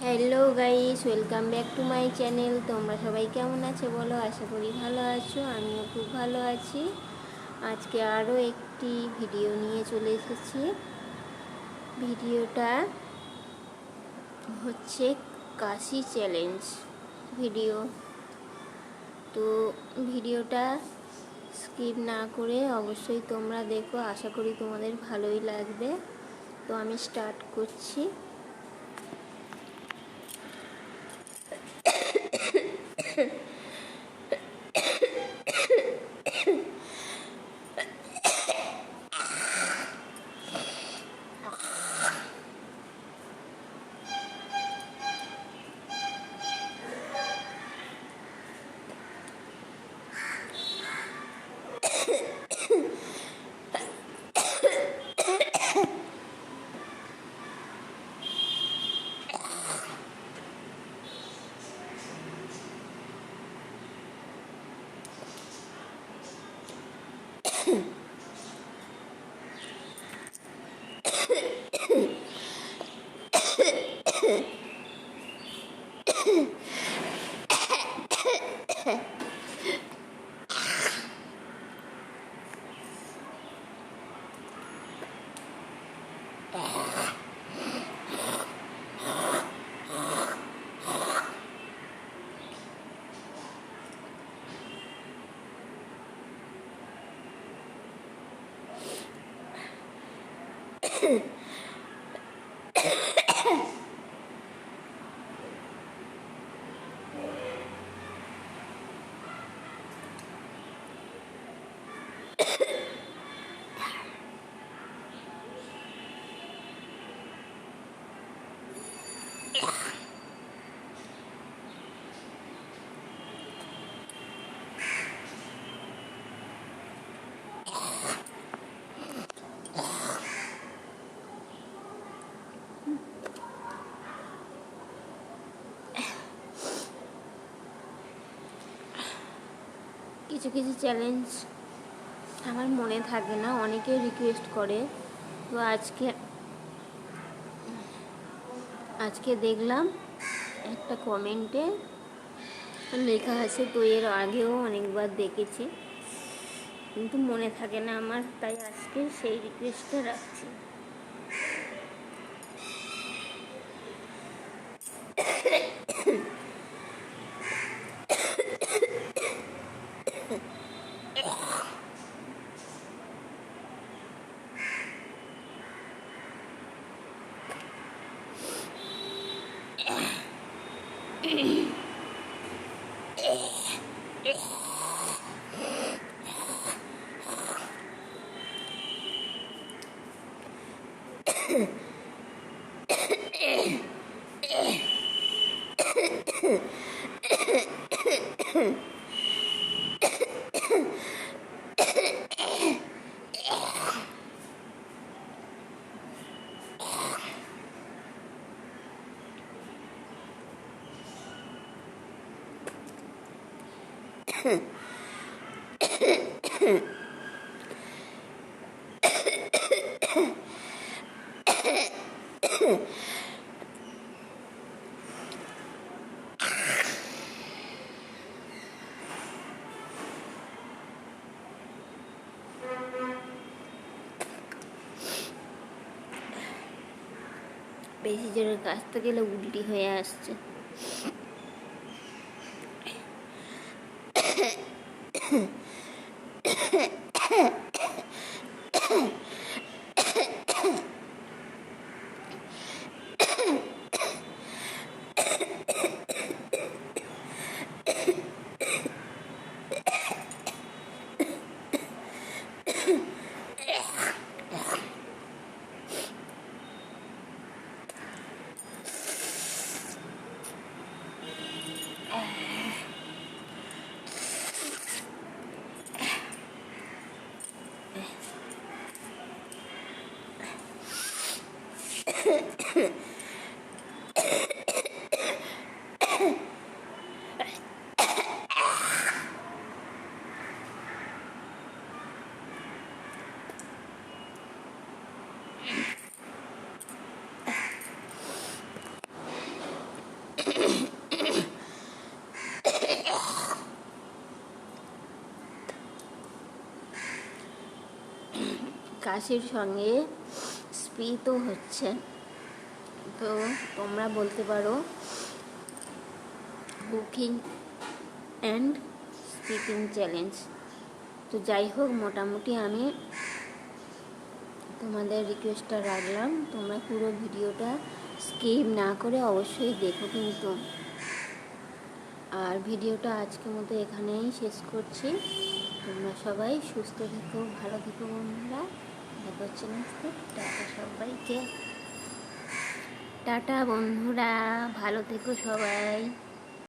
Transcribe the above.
Hello guys, welcome back to my channel. তোমরা সবাই কেমন আছো বলো? আশা করি ভালো আছো, আমিও খুব ভালো আছি। আজকে আরও একটি ভিডিও নিয়ে চলে এসেছি। ভিডিওটা হচ্ছে কাশি চ্যালেঞ্জ ভিডিও। তো ভিডিওটা স্কিপ না করে অবশ্যই তোমরা দেখো, আশা করি তোমাদের ভালোই লাগবে। তো আমি স্টার্ট করছি। কিছু কিছু চ্যালেঞ্জ আমার মনে থাকে না, অনেকে রিকোয়েস্ট করে। তো আজকে দেখলাম একটা কমেন্টে লেখা আছে, তো এর আগেও অনেকবার দেখেছি কিন্তু মনে থাকে না আমার, তাই আজকে সেই রিকোয়েস্টটা রাখছি। বেশি জোরে কাশতে গেলে উল্টি হয়ে আসছে। কাশির সঙ্গে স্পিতও হচ্ছে, তো তোমরা বলতে পারো কুকিং অ্যান্ড স্পিকিং চ্যালেঞ্জ। তো যাই হোক, মোটামুটি আমি তোমাদের রিকোয়েস্টটা রাখলাম, তোমরা পুরো ভিডিওটা স্কিপ না করে অবশ্যই দেখো কিন্তু। আর ভিডিওটা আজকের মতো এখানেই শেষ করছি। তোমরা সবাই সুস্থ থেকো, ভালো থেকো বন্ধুরা। দেখা হচ্ছে নেক্সট। টাটা সবাইকে, টাটা বন্ধুরা, ভালো থেকো সবাই।